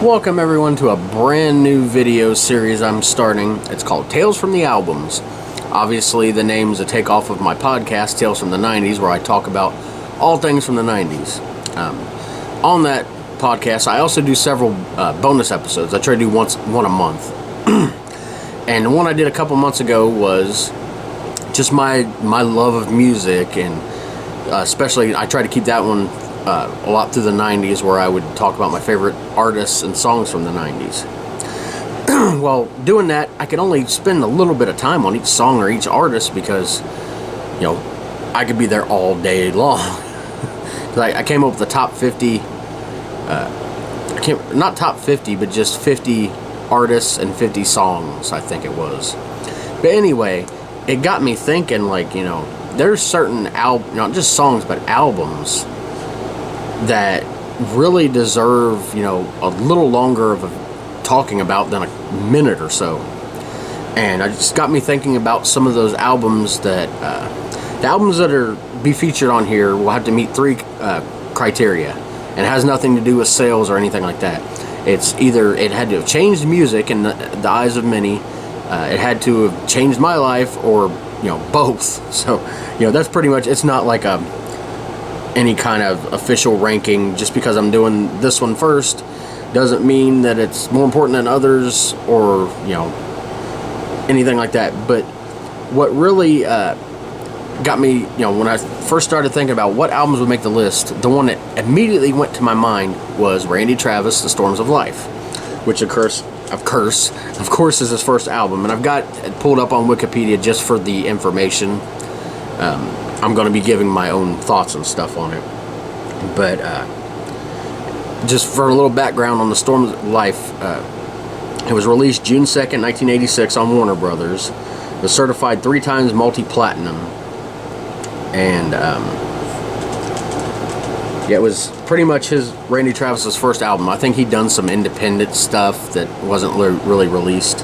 Welcome everyone to a brand new video series I'm starting. It's called Tales from the Albums. Obviously the name's a takeoff of my podcast, Tales from the 90s, where I talk about all things from the 90s. On that podcast, I also do several bonus episodes. I try to do one a month. And the one I did a couple months ago was just my love of music, and especially I try to keep that one a lot through the 90s, where I would talk about my favorite artists and songs from the 90s. Well, doing that, I could only spend a little bit of time on each song or each artist because, you know, I could be there all day long. I came up with the top 50, not top 50, but just 50 artists and 50 songs, I think it was. But anyway, it got me thinking, like, you know, there's certain not just songs, but albums that really deserve, you know, a little longer of talking about than a minute or so. And it just got me thinking about some of those albums that the albums that are be featured on here will have to meet three criteria, and it has nothing to do with sales or anything like that. It's either it had to have changed music in the eyes of many, it had to have changed my life, or, you know, both. So, you know, that's pretty much, it's not like any kind of official ranking. Just because I'm doing this one first doesn't mean that it's more important than others, or, you know, anything like that. But what really got me, you know, when I first started thinking about what albums would make the list, the one that immediately went to my mind was Randy Travis, The Storms of Life, which of course is his first album, and I've got it pulled up on Wikipedia just for the information. I'm going to be giving my own thoughts and stuff on it. But just for a little background on The Storms of Life, it was released June 2nd, 1986 on Warner Brothers. It was certified 3 times multi-platinum. And yeah, it was pretty much Randy Travis's first album. I think he'd done some independent stuff that wasn't really released.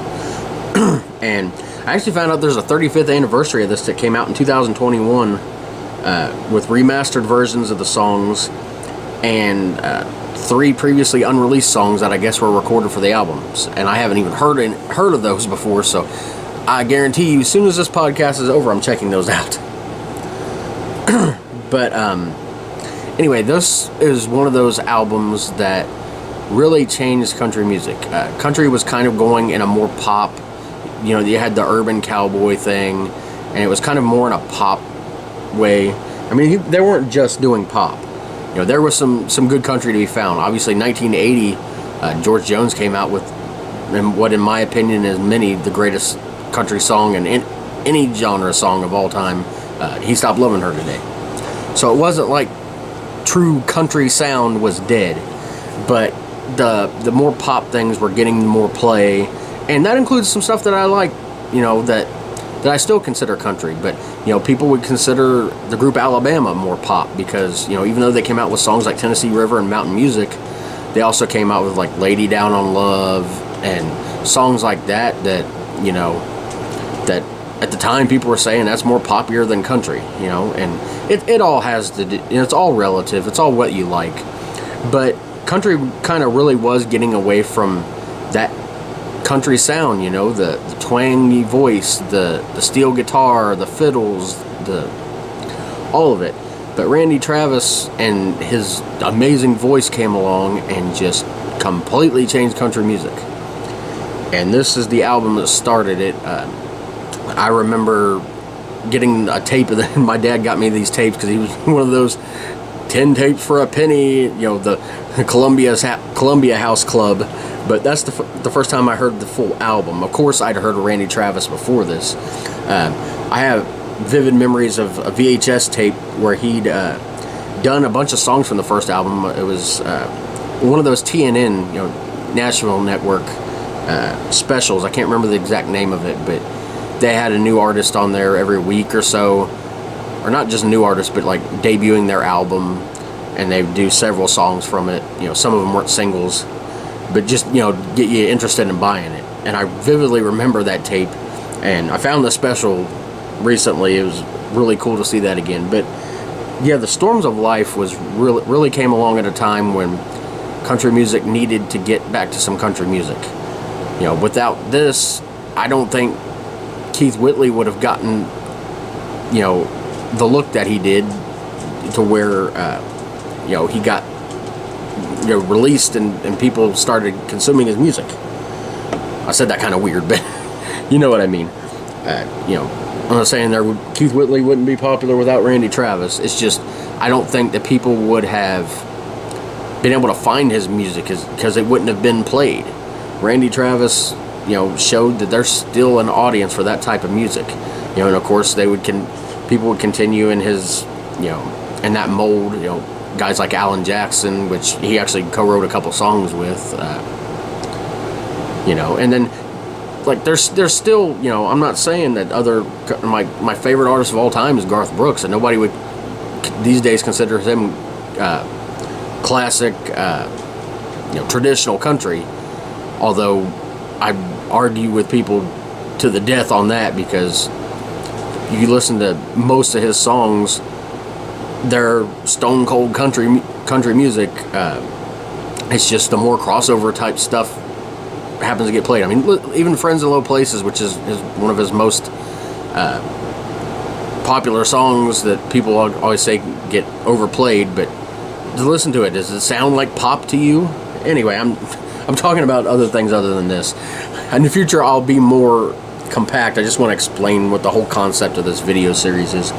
And I actually found out there's a 35th anniversary of this that came out in 2021 with remastered versions of the songs, and 3 previously unreleased songs that I guess were recorded for the albums. And I haven't even heard of those before, so I guarantee you, as soon as this podcast is over, I'm checking those out. But anyway, this is one of those albums that really changed country music. Country was kind of going in a more pop, you know, you had the urban cowboy thing, and it was kind of more in a pop way. I mean, they weren't just doing pop. You know, there was some good country to be found. Obviously, 1980, George Jones came out with what, in my opinion, is the greatest country song and any genre song of all time. He Stopped Loving Her Today. So it wasn't like true country sound was dead, but the more pop things were getting more play, and that includes some stuff that I like, you know, that I still consider country. But, you know, people would consider the group Alabama more pop because, you know, even though they came out with songs like Tennessee River and Mountain Music, they also came out with like Lady Down on Love and songs like that, you know, that at the time people were saying that's more popular than country, you know. And it all has to do, you know, it's all relative, it's all what you like. But country kind of really was getting away from that country sound, you know, the twangy voice, the steel guitar, the fiddles, all of it. But Randy Travis and his amazing voice came along and just completely changed country music. And this is the album that started it. I remember getting a tape of that. My dad got me these tapes because he was one of those 10 tapes for a penny, you know, the Columbia House Club. But that's the first time I heard the full album. Of course, I'd heard of Randy Travis before this. I have vivid memories of a VHS tape where he'd done a bunch of songs from the first album. It was one of those TNN, you know, National Network specials. I can't remember the exact name of it, but they had a new artist on there every week or so. Or not just a new artist, but like debuting their album. And they would do several songs from it. You know, some of them weren't singles, but just, you know, get you interested in buying it. And I vividly remember that tape, and I found the special recently. It was really cool to see that again. But yeah, The Storms of Life was really came along at a time when country music needed to get back to some country music. Without this, I don't think Keith Whitley would have gotten, the look that he did, to where, he got, released and people started consuming his music. I said that kind of weird, but you know what I mean. I'm not saying Keith Whitley wouldn't be popular without Randy Travis. It's just, I don't think that people would have been able to find his music because it wouldn't have been played. Randy Travis, showed that there's still an audience for that type of music. And of course people would continue in his, in that mold. Guys like Alan Jackson, which he actually co-wrote a couple songs with. And then like there's still, I'm not saying that my favorite artist of all time is Garth Brooks, and nobody would these days consider him classic, traditional country. Although I argue with people to the death on that, because you listen to most of his songs, they're stone cold country music. It's just the more crossover type stuff happens to get played. I mean, even Friends in Low Places, which is one of his most popular songs that people always say get overplayed, but to listen to it, does it sound like pop to you? Anyway, I'm talking about other things other than this. In the future, I'll be more compact. I just want to explain what the whole concept of this video series is.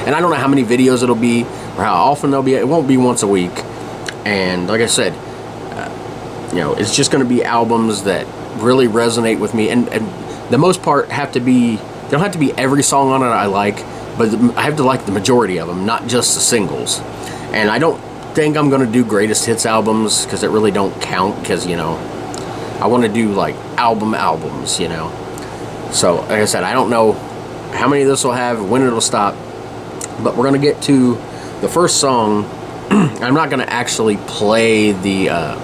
And I don't know how many videos it'll be or how often they'll be. It won't be once a week. And like I said, it's just going to be albums that really resonate with me. And the most part they don't have to be every song on it I like, but I have to like the majority of them, not just the singles. And I don't think I'm going to do greatest hits albums, because it really don't count, because, I want to do like albums, So, like I said, I don't know how many this will have, when it'll stop, but we're going to get to the first song. I'm not going to actually play the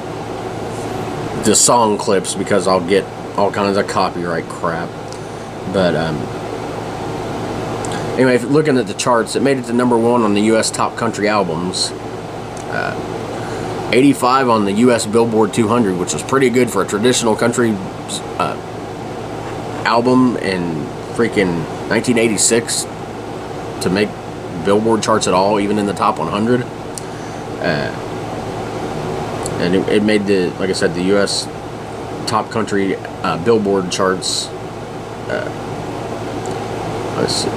song clips, because I'll get all kinds of copyright crap. But anyway, looking at the charts, it made it to number 1 on the U.S. Top Country Albums. 85 on the U.S. Billboard 200, which was pretty good for a traditional country album in freaking 1986 to make Billboard charts at all, even in the top 100. And it made like I said, the U.S. Top Country Billboard charts. Let's see.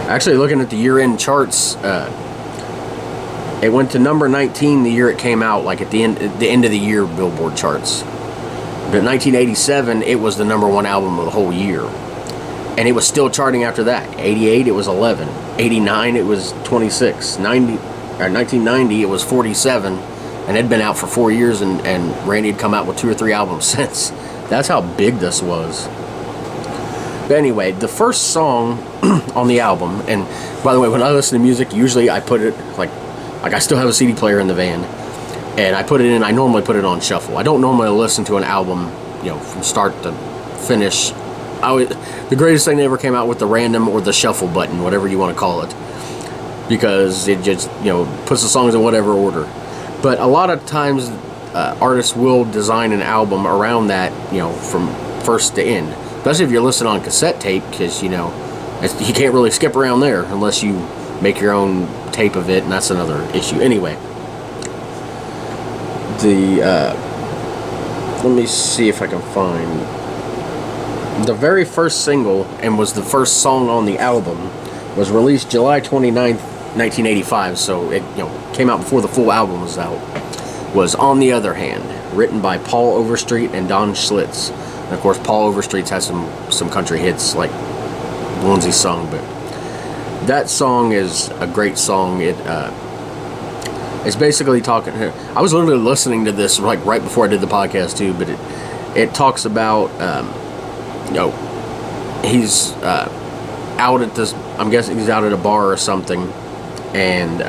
Actually, looking at the year-end charts, it went to number 19 the year it came out, like at the end of the year Billboard charts. But in 1987, it was the number 1 album of the whole year. And it was still charting after that. 88, it was 11. 89, it was 26. 1990, it was 47. And it had been out for 4 years, and Randy had come out with 2 or 3 albums since. That's how big this was. But anyway, the first song on the album, and by the way, when I listen to music, usually I put it, like I still have a CD player in the van, and I normally put it on shuffle. I don't normally listen to an album, from start to finish. The greatest thing they ever came out with, the random or the shuffle button, whatever you want to call it, because it just, puts the songs in whatever order. But a lot of times, artists will design an album around that, from first to end. Especially if you're listening on cassette tape, because, you can't really skip around there unless you make your own tape of it, and that's another issue. Anyway, let me see if I can find the very first single, and was the first song on the album, was released July 29th, 1985, so it came out before the full album was out, was On the Other Hand, written by Paul Overstreet and Don Schlitz. And of course, Paul Overstreet's has some country hits, like the ones he sung, but that song is a great song. It's basically talking. I was literally listening to this like right before I did the podcast too, but it talks about he's out at this. I'm guessing he's out at a bar or something, and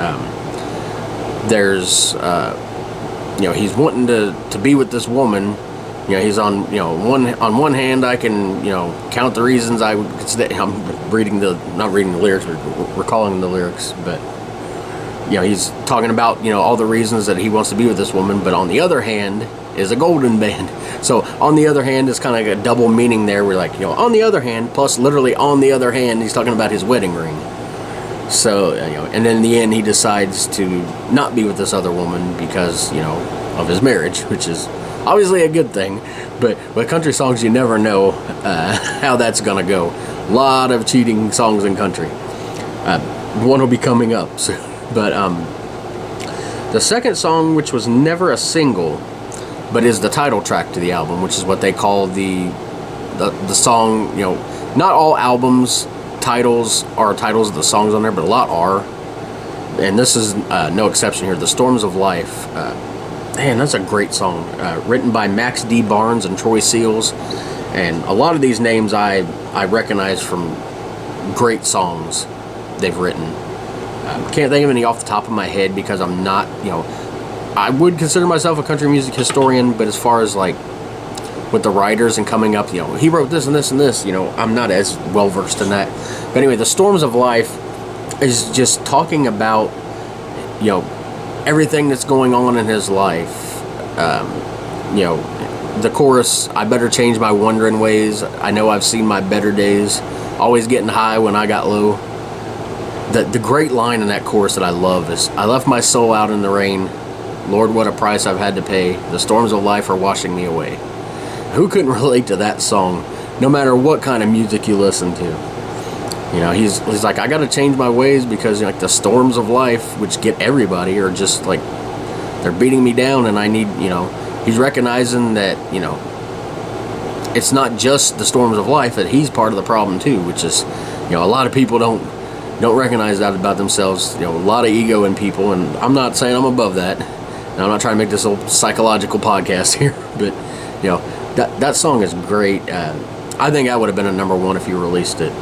there's he's wanting to be with this woman. He's on one hand I can count the reasons I would stay. I'm not reading the lyrics, but recalling the lyrics, but he's talking about, all the reasons that he wants to be with this woman, but on the other hand is a golden band. So on the other hand is kind of like a double meaning there. We're like, on the other hand, plus literally on the other hand, he's talking about his wedding ring. So, and then in the end, he decides to not be with this other woman because, of his marriage, which is obviously a good thing. But with country songs, you never know how that's going to go. A lot of cheating songs in country. One will be coming up. So, but the second song, which was never a single, but is the title track to the album, which is what they call the song. Not all albums titles are titles of the songs on there, but a lot are, and this is no exception here. The Storms of Life, man, that's a great song, written by Max D. Barnes and Troy Seals, and a lot of these names I recognize from great songs they've written. Can't think of any off the top of my head because I'm not, I would consider myself a country music historian, but as far as like with the writers and coming up, he wrote this and this and this, I'm not as well versed in that. But anyway, The Storms of Life is just talking about, everything that's going on in his life. The chorus, I better change my wandering ways. I know I've seen my better days. Always getting high when I got low. The great line in that chorus that I love is, I left my soul out in the rain. Lord, what a price I've had to pay. The storms of life are washing me away. Who couldn't relate to that song, no matter what kind of music you listen to? He's like, I got to change my ways because the storms of life, which get everybody, are just like, they're beating me down, and I need, he's recognizing that, it's not just the storms of life, that he's part of the problem too, which is, a lot of people don't recognize that about themselves. A lot of ego in people, and I'm not saying I'm above that. And I'm not trying to make this a psychological podcast here, but that song is great. I think that would have been a number one if you released it.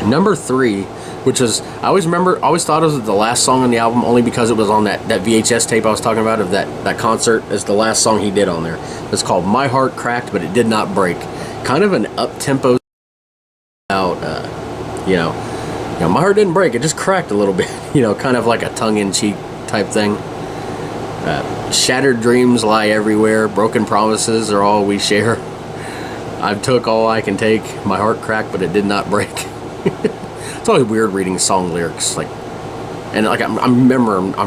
Number 3, which is, I always thought it was the last song on the album, only because it was on that VHS tape I was talking about of that concert, is the last song he did on there. It's called My Heart Cracked, But It Did Not Break. Kind of an up-tempo about, my heart didn't break, it just cracked a little bit, kind of like a tongue-in-cheek type thing. Shattered dreams lie everywhere, broken promises are all we share. I've took all I can take, my heart cracked, but it did not break. It's always weird reading song lyrics, I'm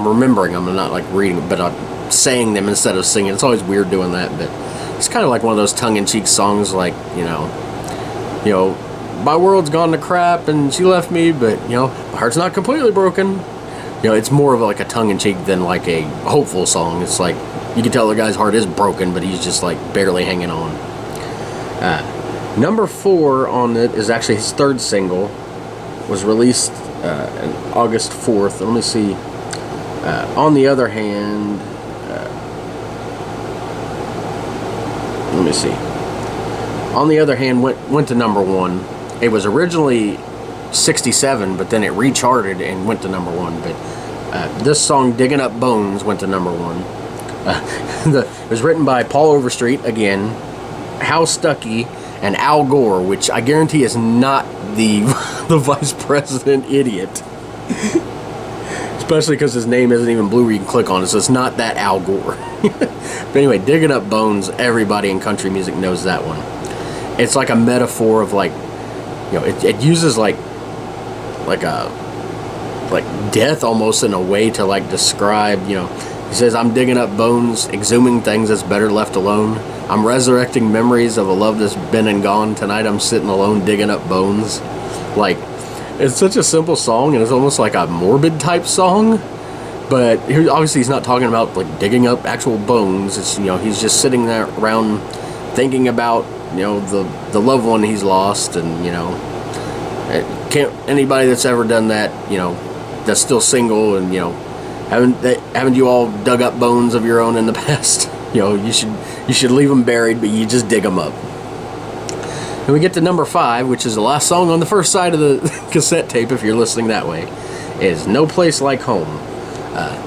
remembering them, I'm not like reading, but I'm saying them instead of singing. It's always weird doing that, but it's kind of like one of those tongue-in-cheek songs, like, my world's gone to crap and she left me, but my heart's not completely broken. It's more of like a tongue-in-cheek than like a hopeful song. It's like, you can tell the guy's heart is broken, but he's just like barely hanging on. Number 4 on it is actually his third single. Was released on August 4th. Let me see. On the Other Hand, let me see. On the Other Hand went to number 1. It was originally 67, but then it recharted and went to number 1. But this song, Digging Up Bones, went to number 1. It was written by Paul Overstreet, again, Hal Stuckey, and Al Gore, which I guarantee is not the the vice president idiot. Especially because his name isn't even blue where you can click on it, so it's not that Al Gore. But anyway, Digging Up Bones, everybody in country music knows that one. It's like a metaphor of like, it uses like death almost in a way to like describe, he says, I'm digging up bones, exhuming things that's better left alone. I'm resurrecting memories of a love that's been and gone. Tonight I'm sitting alone digging up bones. Like, it's such a simple song, and it's almost like a morbid type song. But obviously he's not talking about like digging up actual bones. It's, he's just sitting there around thinking about, the loved one he's lost, and can't anybody that's ever done that, that's still single, and haven't you all dug up bones of your own in the past? You should leave them buried, but you just dig them up. And we get to number 5, which is the last song on the first side of the cassette tape, if you're listening that way, is No Place Like Home.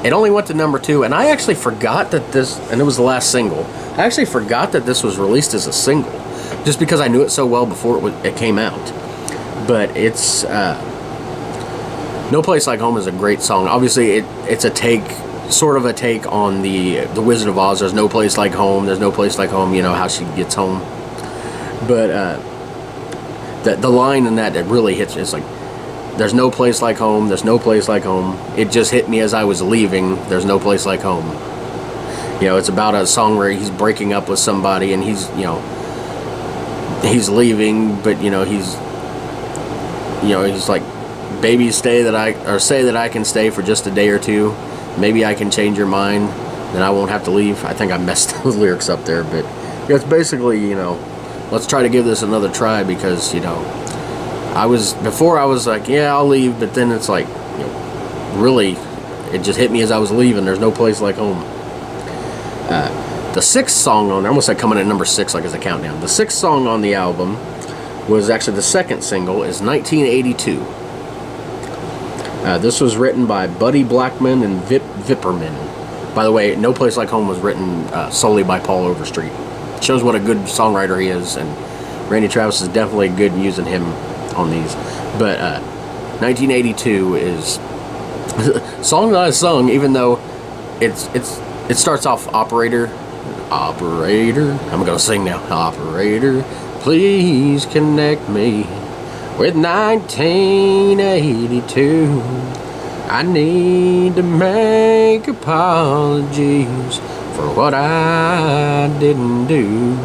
It only went to number 2, and I actually forgot that this, and it was the last single, I actually forgot that this was released as a single, just because I knew it so well before it came out. But it's, No No Place Like Home is a great song. Obviously, it's a take, sort of a take on the Wizard of Oz. There's no place like home. There's no place like home. You know how she gets home. But the line in that really hits me. It's like, there's no place like home. There's no place like home. It just hit me as I was leaving. There's no place like home. You know, it's about a song where he's breaking up with somebody and he's leaving, but he's like, baby, say that I can stay for just a day or two. Maybe I can change your mind, then I won't have to leave. I think I messed those lyrics up there, but it's basically, let's try to give this another try, because before I was like, yeah, I'll leave, but then it's like, really, it just hit me as I was leaving. There's no place like home. The sixth song on there, I almost said coming in at number 6, like as a countdown. The sixth song on the album was actually the second single, is 1982. This was written by Buddy Blackman and Vipperman. By the way, No Place Like Home was written solely by Paul Overstreet. Shows what a good songwriter he is, and Randy Travis is definitely good using him on these. But 1982 is song that I sung, even though it starts off operator. I'm gonna sing now. Operator, please connect me with 1982. I need to make apologies for what I didn't do.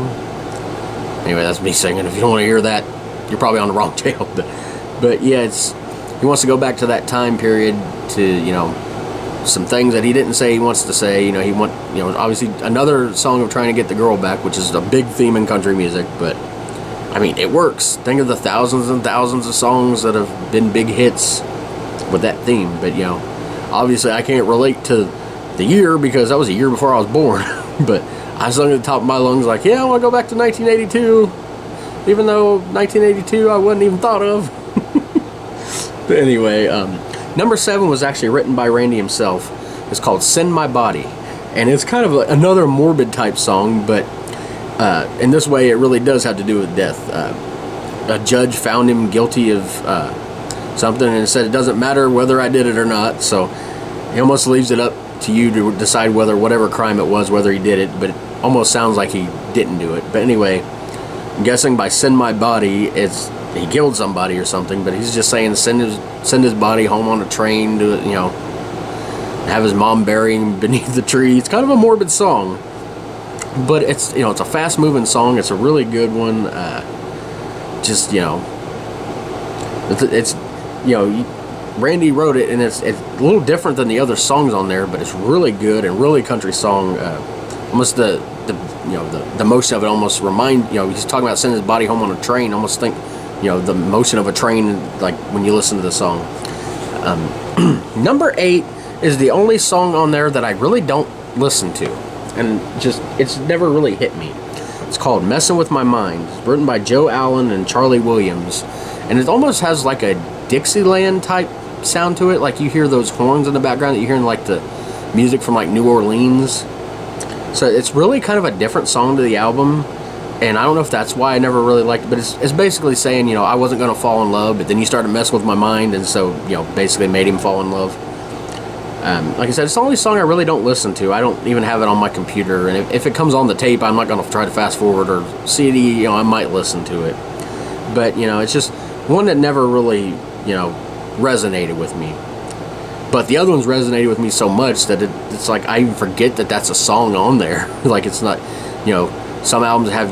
Anyway, that's me singing. If you don't want to hear that, you're probably on the wrong tail. But yeah, he wants to go back to that time period to, some things that he didn't say he wants to say. Obviously another song of trying to get the girl back, which is a big theme in country music, but I mean, it works. Think of the thousands and thousands of songs that have been big hits with that theme. But, obviously I can't relate to the year, because that was a year before I was born. But I sung at the top of my lungs like, yeah, I want to go back to 1982, even though 1982 I wasn't even thought of. But anyway, number 7 was actually written by Randy himself. It's called Send My Body. And it's kind of another morbid type song, but in this way it really does have to do with death. A judge found him guilty of something and said it doesn't matter whether I did it or not, so he almost leaves it up to you to decide whether whatever crime it was, whether he did it, but it almost sounds like he didn't do it. But anyway, I'm guessing by Send My Body, he killed somebody or something, but he's just saying send his body home on a train to, have his mom bury him beneath the tree. It's kind of a morbid song, but it's a fast moving song. It's a really good one. Randy wrote it, and it's a little different than the other songs on there, but it's really good and really country song. Almost the motion of it almost he's talking about sending his body home on a train. Almost think the motion of a train, like when you listen to the song. Number 8 is the only song on there that I really don't listen to, and it's never really hit me. It's called Messin' With My Mind. It's written by Joe Allen and Charlie Williams, and it almost has like a Dixieland type sound to it. Like you hear those horns in the background that you hear in like the music from like New Orleans. So it's really kind of a different song to the album, and I don't know if that's why I never really liked it, but it's basically saying, I wasn't going to fall in love, but then you started messing with my mind, and so, basically made him fall in love. Like I said, it's the only song I really don't listen to. I don't even have it on my computer, and if it comes on the tape, I'm not going to try to fast forward, or CD, I might listen to it. But, it's just one that never really, resonated with me. But the other ones resonated with me so much that it's like I even forget that that's a song on there. Like it's not, some albums have,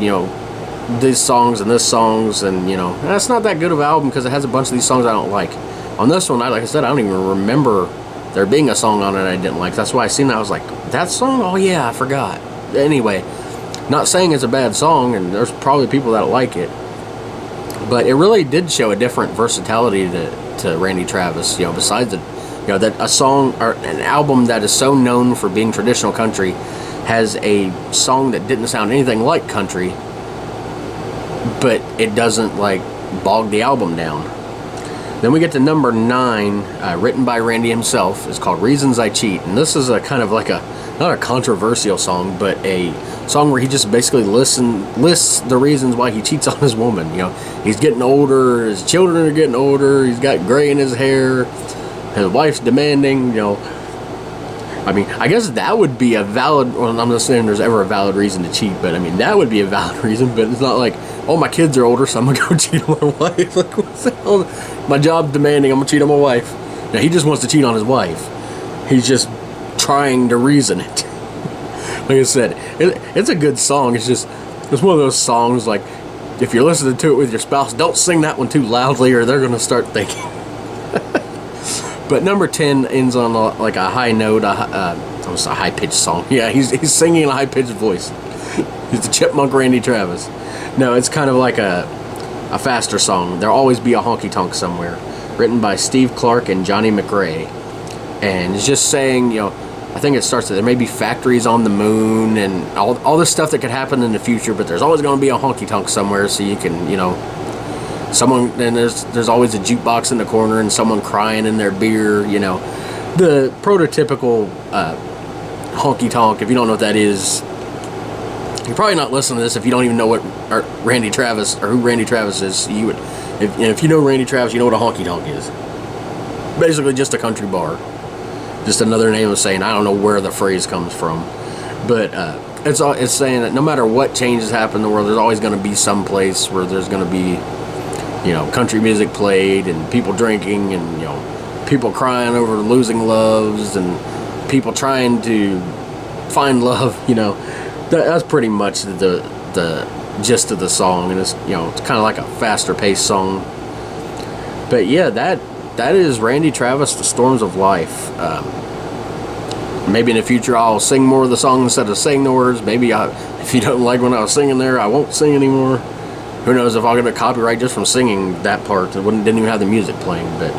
these songs and this songs, and, that's not that good of an album because it has a bunch of these songs I don't like. On this one, like I said, I don't even remember there being a song on it I didn't like. That's why I seen that, I was like, that song? Oh yeah, I forgot. Anyway, not saying it's a bad song, and there's probably people that like it, but it really did show a different versatility to Randy Travis. Besides that a song or an album that is so known for being traditional country has a song that didn't sound anything like country, but it doesn't like bog the album down. Then we get to number 9, written by Randy himself. It's called Reasons I Cheat, and this is a kind of like not a controversial song, but a song where he just basically lists the reasons why he cheats on his woman. He's getting older, his children are getting older, he's got gray in his hair, his wife's demanding, I mean, I guess that would be a valid, well, I'm not saying there's ever a valid reason to cheat, but I mean, that would be a valid reason, but it's not like, oh, my kids are older, so I'm going to go cheat on my wife. Like, what's the hell? My job's demanding I'm going to cheat on my wife. Now, he just wants to cheat on his wife. He's just trying to reason it. Like I said, it's a good song. It's one of those songs, like, if you're listening to it with your spouse, don't sing that one too loudly or they're going to start thinking. But number 10 ends on like a high note. It's a high-pitched song. Yeah, he's singing in a high-pitched voice. He's the chipmunk Randy Travis. No, it's kind of like a faster song. There'll always be a honky tonk somewhere. Written by Steve Clark and Johnny McRae. And it's just saying, I think it starts that there may be factories on the moon and all this stuff that could happen in the future, but there's always going to be a honky tonk somewhere, so you can, someone, and there's always a jukebox in the corner and someone crying in their beer, the prototypical honky tonk. If you don't know what that is, you're probably not listening to this if you don't even know what Randy Travis or who Randy Travis is. You would, if you know Randy Travis, you know what a honky tonk is. Basically, just a country bar. Just another name of saying, I don't know where the phrase comes from, but it's saying that no matter what changes happen in the world, there's always going to be some place where there's going to be, country music played and people drinking and people crying over losing loves and people trying to find love. That's pretty much the gist of the song, and it's it's kind of like a faster paced song. But yeah, that is Randy Travis, The Storms of Life. Maybe in the future I'll sing more of the song instead of saying the words. Maybe if you don't like when I was singing there, I won't sing anymore. Who knows if I'll get a copyright just from singing that part. Didn't even have the music playing. But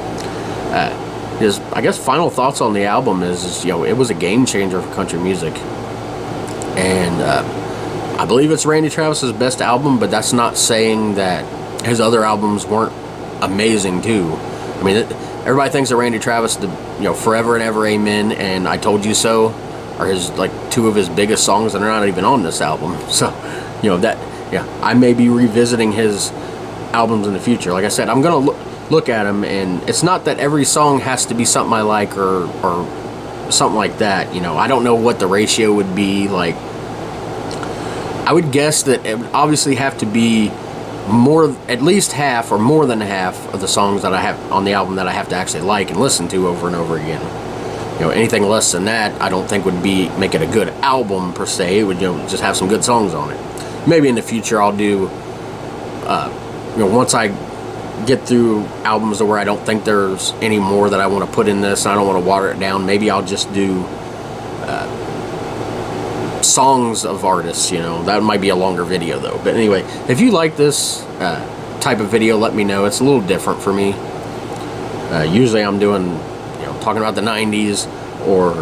I guess final thoughts on the album is it was a game changer for country music. And I believe it's Randy Travis's best album, but that's not saying that his other albums weren't amazing too. I mean, everybody thinks that Randy Travis, Forever and Ever Amen and I Told You So are his, like, two of his biggest songs, and they're not even on this album. So, I may be revisiting his albums in the future. Like I said, I'm going to look at them, and it's not that every song has to be something I like or something like that. I don't know what the ratio would be. Like, I would guess that it would obviously have to be at least half or more than half of the songs that I have on the album that I have to actually like and listen to over and over again. Anything less than that, I don't think would make it a good album per se. It would just have some good songs on it. Maybe in the future I'll do, once I get through albums where I don't think there's any more that I want to put in this and I don't want to water it down, maybe I'll just do songs of artists. That might be a longer video though. But anyway, if you like this type of video, let me know. It's a little different for me. Usually I'm doing talking about the 90s or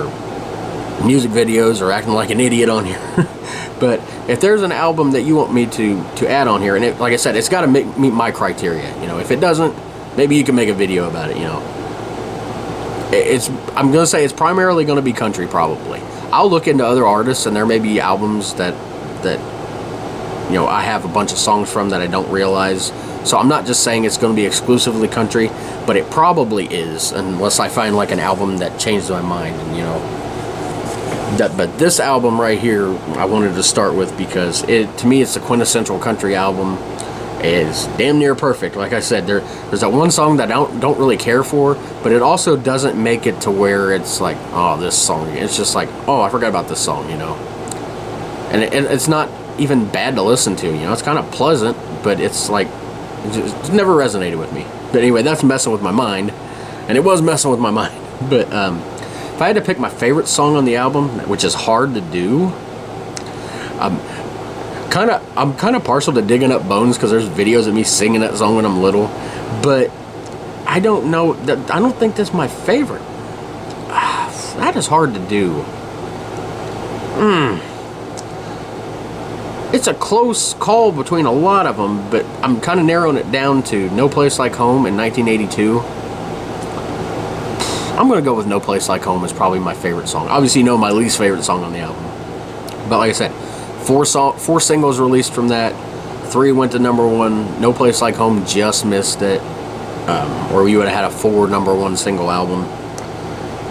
music videos or acting like an idiot on here. But if there's an album that you want me to add on here, and like I said, it's got to meet my criteria. If it doesn't, maybe you can make a video about it. I'm gonna say it's primarily going to be country, probably. I'll look into other artists, and there may be albums that I have a bunch of songs from that I don't realize. So I'm not just saying it's going to be exclusively country, but it probably is, unless I find like an album that changed my mind. But this album right here, I wanted to start with because to me it's a quintessential country album. It's damn near perfect. Like I said, there's that one song that I don't really care for, but it also doesn't make it to where it's like, oh, this song. It's just like, oh, I forgot about this song, And it's not even bad to listen to, It's kind of pleasant, but it's like, it's never resonated with me. But anyway, that's messing with my mind, and it was messing with my mind. But if I had to pick my favorite song on the album, which is hard to do, I'm kind of partial to Digging Up Bones because there's videos of me singing that song when I'm little. But I don't know. I don't think that's my favorite. That is hard to do. It's a close call between a lot of them, but I'm kind of narrowing it down to No Place Like Home in 1982. I'm going to go with No Place Like Home as probably my favorite song. Obviously, my least favorite song on the album. But like I said, four singles released from that. 3 went to number 1. No Place Like Home just missed it. Or we would have had a 4 number 1 single album.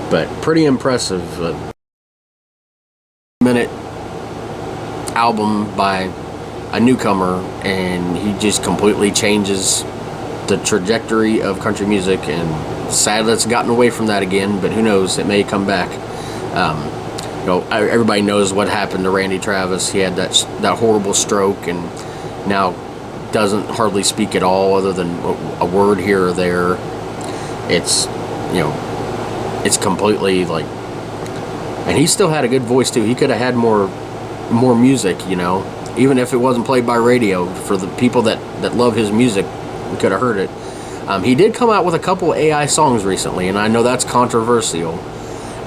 But pretty impressive. Minute album by a newcomer, and he just completely changes the trajectory of country music. And sad that it's gotten away from that again, but who knows, it may come back. Everybody knows what happened to Randy Travis. He had that horrible stroke, and now doesn't hardly speak at all, other than a word here or there. It's completely like, and he still had a good voice too. He could have had more music, even if it wasn't played by radio. For the people that love his music, we could have heard it. He did come out with a couple AI songs recently, and I know that's controversial.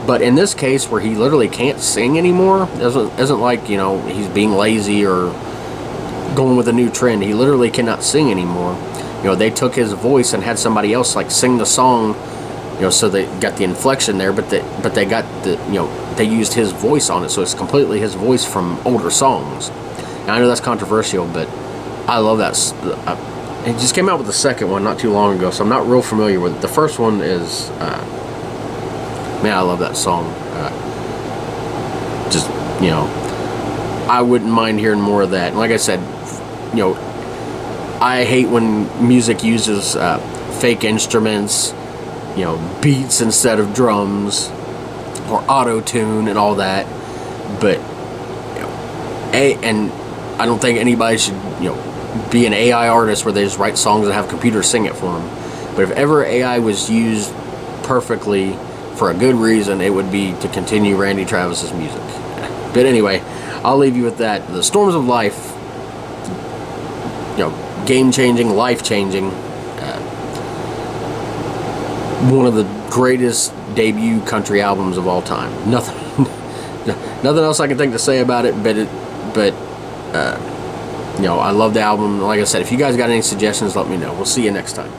But in this case, where he literally can't sing anymore, isn't like, he's being lazy or going with a new trend. He literally cannot sing anymore. They took his voice and had somebody else like sing the song, so they got the inflection there, but they got they used his voice on it, so it's completely his voice from older songs. Now, I know that's controversial, but I love that. He just came out with the second one not too long ago, so I'm not real familiar with it. The first one is, man, I love that song. I wouldn't mind hearing more of that. And like I said, I hate when music uses fake instruments, beats instead of drums, or auto-tune and all that. But and I don't think anybody should be an AI artist where they just write songs and have computers sing it for them. But if ever AI was used perfectly for a good reason, it would be to continue Randy Travis's music. But anyway, I'll leave you with that. The Storms of Life, game-changing, life-changing, one of the greatest debut country albums of all time. Nothing else I can think to say about it, but I love the album. Like I said, if you guys got any suggestions, let me know. We'll see you next time.